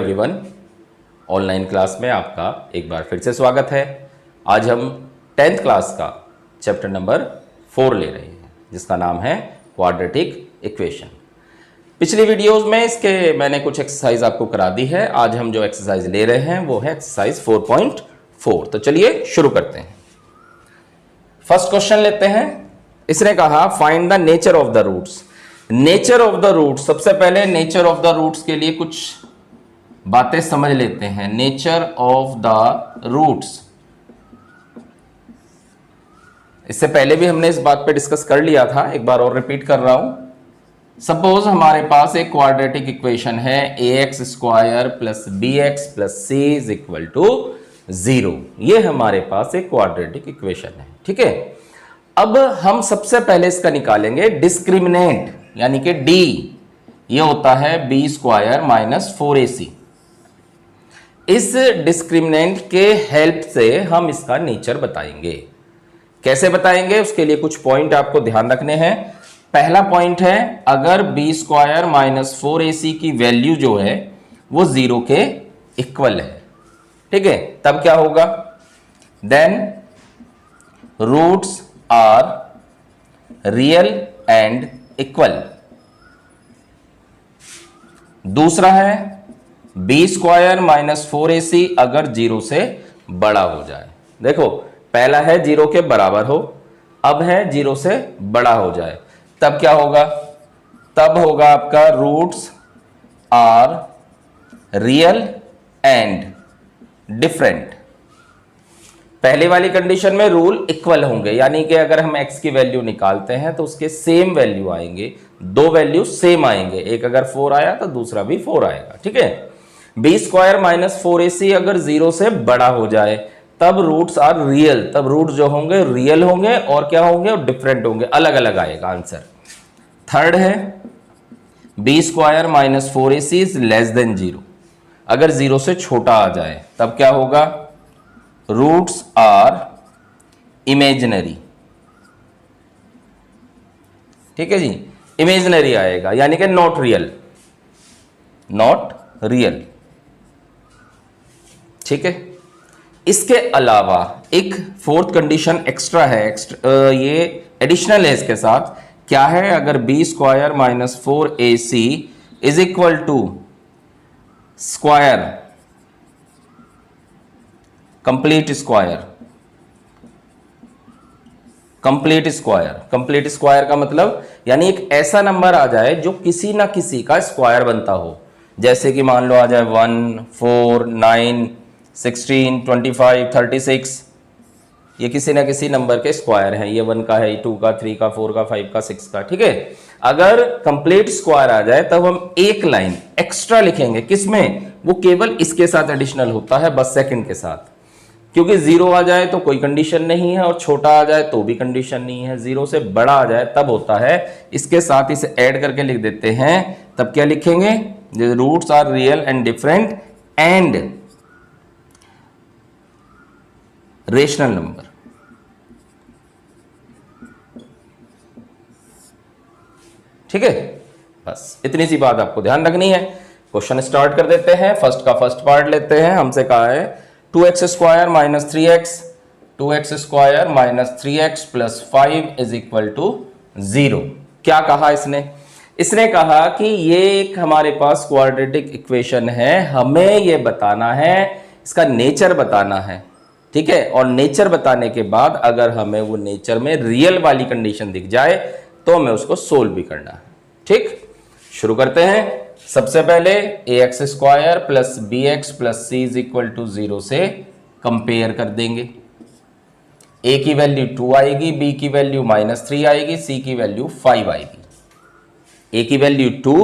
Everyone, online class में आपका एक बार फिर से स्वागत है। आज हम 10th क्लास का चैप्टर नंबर 4 ले रहे हैं जिसका नाम है क्वाड्रेटिक इक्वेशन। पिछली वीडियोस में इसके मैंने कुछ एक्सरसाइज आपको करा दी है। आज हम जो एक्सरसाइज ले रहे हैं वो है एक्सरसाइज 4.4। तो चलिए शुरू करते हैं। फर्स्ट क्वेश्चन लेते हैं। इसने कहा find the nature of the roots. Nature of the roots, सबसे पहले नेचर ऑफ द रूट्स के लिए कुछ बातें समझ लेते हैं। नेचर ऑफ द रूट्स, इससे पहले भी हमने इस बात पे डिस्कस कर लिया था, एक बार और रिपीट कर रहा हूं। सपोज हमारे पास एक क्वाड्रेटिक इक्वेशन है ax square plus bx plus c is equal to 0। ये हमारे पास एक क्वाड्रेटिक इक्वेशन है, ठीक है। अब हम सबसे पहले इसका निकालेंगे डिस्क्रिमिनेंट, यानी कि d ये होता है b स्क्वायर माइनस 4ac। इस डिस्क्रिमिनेंट के हेल्प से हम इसका नेचर बताएंगे। कैसे बताएंगे, उसके लिए कुछ पॉइंट आपको ध्यान रखने हैं। पहला पॉइंट है, अगर b स्क्वायर माइनस 4ac की वैल्यू जो है वो 0 के इक्वल है, ठीक है, तब क्या होगा, then roots are real and equal. दूसरा है b स्क्वायर माइनस 4ac अगर 0 से बड़ा हो जाए। देखो, पहला है 0 के बराबर हो, अब है 0 से बड़ा हो जाए, तब क्या होगा, तब होगा आपका roots are real and different. पहले वाली कंडीशन में रूल इक्वल होंगे, यानी कि अगर हम x की वैल्यू निकालते हैं तो उसके सेम वैल्यू आएंगे, दो वैल्यू सेम आएंगे, एक अगर 4 आया तो दूसरा भी 4 आएगा, ठीक है। b स्क्वायर माइनस 4ac अगर 0 से बड़ा हो जाए तब रूट्स आर रियल, तब रूट जो होंगे रियल होंगे और क्या होंगे, और डिफरेंट होंगे, अलग अलग आएगा आंसर। थर्ड है b square minus 4ac is less than 0, अगर 0 से छोटा आ जाए तब क्या होगा, रूट्स आर इमेजिनरी, ठीक है जी, इमेजिनरी आएगा, यानी कि नॉट रियल, नॉट रियल, ठीक है। इसके अलावा एक फोर्थ कंडीशन एक्स्ट्रा है, ये एडिशनल है इसके साथ। क्या है, अगर b square minus 4ac is equal to square complete square, complete square, complete square का मतलब यानी एक ऐसा नंबर आ जाए जो किसी ना किसी का स्क्वायर बनता हो, जैसे कि मान लो आ जाए 1, 4, 9, 16, 25, 36, ये किसी ना किसी नंबर के स्क्वायर हैं। ये 1 का है, 2 का, 3 का, 4 का, 5 का, 6 का, ठीक है। अगर कंप्लीट स्क्वायर आ जाए तब हम एक लाइन एक्स्ट्रा लिखेंगे, किसमें, वो केवल इसके साथ एडिशनल होता है, बस सेकंड के साथ, क्योंकि 0 आ जाए तो कोई कंडीशन नहीं है और छोटा आ जाए तो भी कंडीशन नहीं है, 0 से बड़ा आ जाए तब होता है। इसके साथ इसे ऐड करके लिख देते हैं, तब क्या लिखेंगे, roots are real and different and rational number, ठीक है। बस इतनी सी बात आपको ध्यान रखनी है। क्वेश्चन स्टार्ट कर देते हैं। फर्स्ट का फर्स्ट पार्ट लेते हैं। हमसे कहा है 2x square minus 3x, 2x square minus 3x plus 5 is equal to 0। क्या कहा इसने, इसने कहा कि ये एक हमारे पास क्वाड्रेटिक इक्वेशन है, हमें ये बताना है, इसका नेचर बताना है, ठीक है। और नेचर बताने के बाद अगर हमें वो नेचर में रियल वाली कंडीशन दिख जाए तो हमें उसको सोल्व भी करना है, ठीक। शुरू करते हैं। सबसे पहले ax square plus bx plus c is equal to 0 से कंपेयर कर देंगे। a की वैल्यू 2 आएगी, b की वैल्यू -3 आएगी, c की वैल्यू 5 आएगी। a की वैल्यू 2,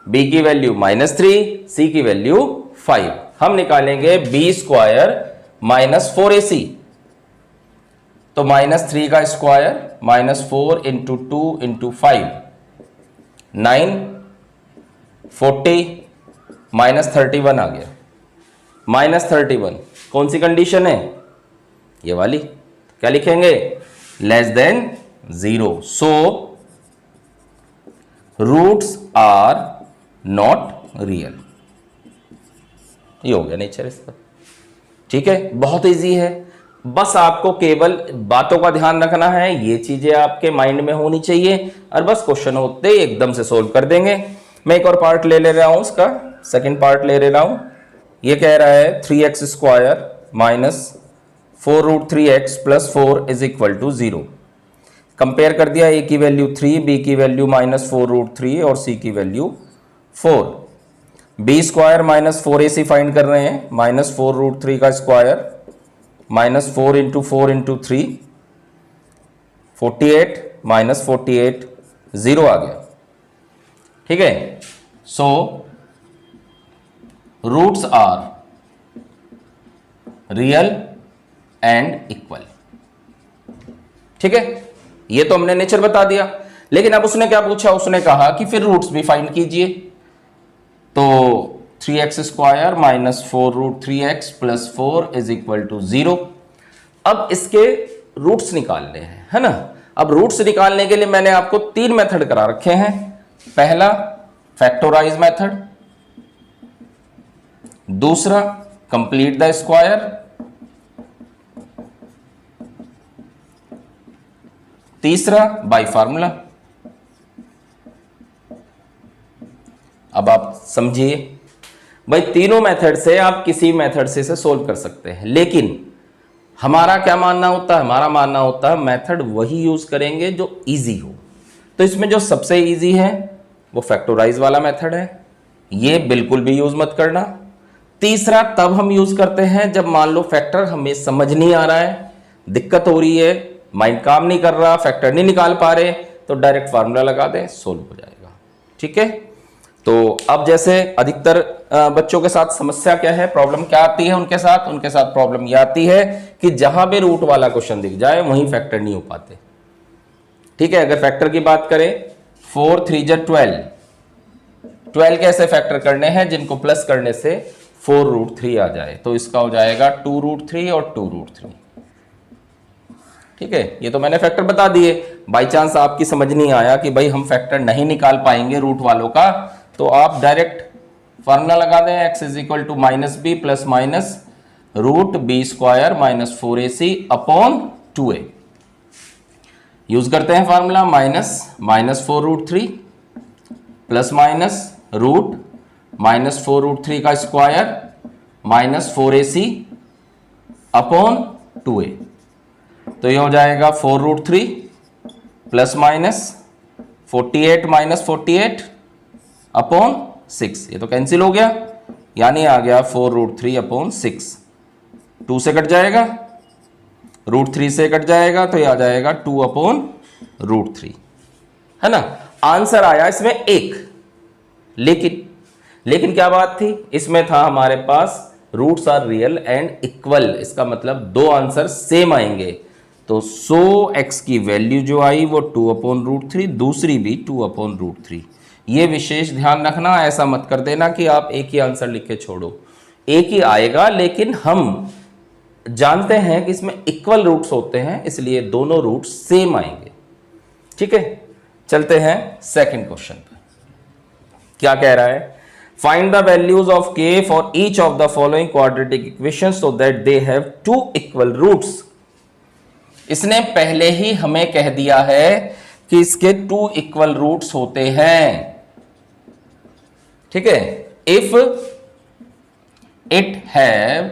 b की वैल्यू -3, c की वैल्यू 5। हम निकालेंगे b स्क्वायर माइनस 4ac, तो -3 का स्क्वायर -4 इंटू 2 इंटू 5, 9, 40, -31 आ गया। -31 कौन सी कंडीशन है, ये वाली, क्या लिखेंगे, less than 0। So roots are not real, ये हो गया नेचर इसका। ठीक है, बहुत इजी है, बस आपको केवल बातों का ध्यान रखना है, ये चीजें आपके माइंड में होनी चाहिए और बस क्वेश्चन होते ही एकदम से सोल्व कर देंगे। मैं एक और पार्ट ले रहा हूं, उसका सेकंड पार्ट ले रहा हूं। ये कह रहा है 3x square minus 4√3x plus 4 is equal to 0। Compare कर दिया, a की वैल्यू 3, b की वैल्यू माइनस 4√3 और c की value 4। b square minus 4ac find कर रहे हैं, माइनस 4√3 का स्क्वायर माइनस 4 इंटू 4 इंटू 3 48 माइनस 48 0 आ गया। ठीक है, so roots are real and equal. ठीक है, ये तो हमने नेचर बता दिया, लेकिन अब उसने क्या पूछा, उसने कहा कि फिर रूट्स भी फाइंड कीजिए। तो 3x square minus 4√3x plus 4 is equal to 0। अब इसके रूट्स निकालने हैं, है ना। अब रूट्स निकालने के लिए मैंने आपको 3 मेथड करा रखे हैं। पहला फैक्टोराइज मेथड, दूसरा कंप्लीट द स्क्वायर, तीसरा बाय फार्मूला। अब आप समझिए भाई, तीनों मेथड से आप किसी मेथड से सोल्व कर सकते हैं, लेकिन हमारा क्या मानना होता है, हमारा मानना होता है मेथड वही यूज करेंगे जो इजी हो। तो इसमें जो सबसे इजी है वो फैक्टोराइज वाला मेथड है, ये बिल्कुल भी यूज मत करना। तीसरा तब हम यूज करते हैं जब मान लो फैक्टर हमें समझ नहीं आ रहा है, दिक्कत हो रही है, माइंड काम नहीं कर रहा, फैक्टर नहीं निकाल पा रहे, तो डायरेक्ट फार्मूला लगा दें, सोल्व हो जाएगा। ठीक है, तो अब जैसे अधिकतर बच्चों के साथ समस्या क्या है, प्रॉब्लम क्या आती है उनके साथ प्रॉब्लम यह आती है कि जहां भी रूट वाला क्वेश्चन दिख जाए वहीं फैक्टर नहीं हो पाते। ठीक है, अगर फैक्टर की बात करें 4 3 जा 12 कैसे फैक्टर करने हैं जिनको प्लस करने से 4√3 आ जाए, तो इसका हो जाएगा 2√3 और 2√3। ठीक है, ये तो मैंने फैक्टर बता दिए। बाई चांस आपकी समझ नहीं आया कि भाई हम फैक्टर नहीं निकाल पाएंगे रूट वालों का, तो आप डायरेक्ट फार्मूला लगा दें, x is equal to minus B plus minus root B square minus 4ac upon 2a। Use करते हैं formula, minus 4√3 plus minus root minus 4√3 का square minus 4ac upon 2a। तो ये हो जाएगा 4√3 प्लस माइनस 48 माइनस 48 अपॉन 6, ये तो कैंसिल हो गया, यानी आ गया 4√3 अपॉन 6। 2 से कट जाएगा, √3 से कट जाएगा, तो ये आ जाएगा 2 अपॉन √3, है ना। आंसर आया इसमें 1, लेकिन क्या बात थी, इसमें था हमारे पास roots are real and equal, इसका मतलब दो आंसर सेम आएंगे। तो 100x की वैल्यू जो आई वो 2 अपॉन √3, दूसरी भी 2 अपॉन √3। ये विशेष ध्यान रखना, ऐसा मत कर देना कि आप एक ही आंसर लिख के छोड़ो, एक ही आएगा, लेकिन हम जानते हैं कि इसमें इक्वल रूट्स होते हैं, इसलिए दोनों रूट्स सेम आएंगे। ठीक है, चलते हैं सेकंड क्वेश्चन पर। क्या कह रहा है, find the values of k for each of the following quadratic equation so that they have 2 equal roots. इसने पहले ही हमें कह दिया है कि इसके 2 इक्वल रूट्स होते हैं। ठीक है, if it have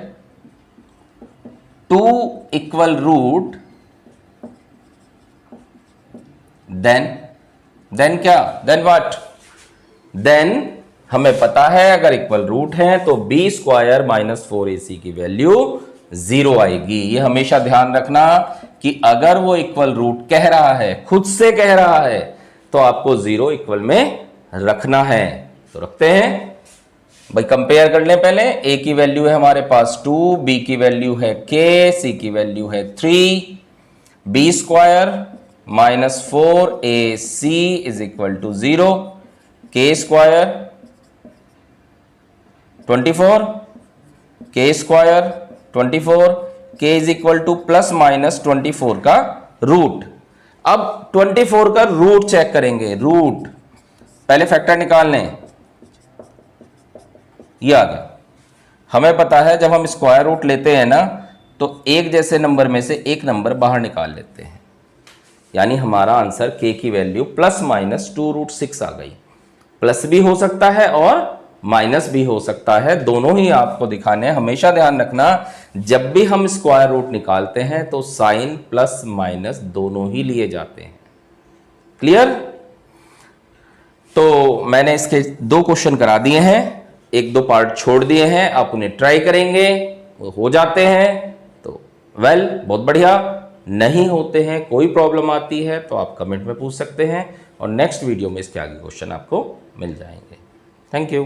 2 equal root then क्या, देन व्हाट, देन हमें पता है अगर इक्वल रूट है तो b स्क्वायर माइनस 4ac की वैल्यू 0 आएगी। ये हमेशा ध्यान रखना कि अगर वो इक्वल रूट कह रहा है, खुद से कह रहा है, तो आपको 0 इक्वल में रखना है। तो रखते हैं भाई, कंपेयर कर लें पहले। a की वैल्यू है हमारे पास 2, b की वैल्यू है k, c की वैल्यू है 3, b square minus 4ac is equal to 0, k square 24, k square 24, k is equal to plus minus 24 का रूट। अब 24 का रूट चेक करेंगे, रूट पहले फैक्टर निकाल लें, ये आ गया। हमें पता है जब हम स्क्वायर रूट लेते हैं ना तो एक जैसे नंबर में से एक नंबर बाहर निकाल लेते हैं, यानी हमारा आंसर k की वैल्यू प्लस माइनस 2√6 आ गई। प्लस भी हो सकता है और माइनस भी हो सकता है, दोनों ही आपको दिखाने हैं। हमेशा ध्यान रखना जब भी हम स्क्वायर रूट निकालते हैं तो साइन प्लस माइनस दोनों ही लिए जाते हैं। क्लियर? तो मैंने इसके 2 क्वेश्चन करा दिए हैं, 1-2 पार्ट छोड़ दिए हैं, आप उन्हें ट्राई करेंगे, वो हो जाते हैं तो बहुत बढ़िया। नहीं होते हैं, कोई प्रॉब्लम आती है तो आप कमेंट में पूछ सकते हैं और नेक्स्ट वीडियो में इसके आगे क्वेश्चन आपको मिल जाएंगे। Thank you.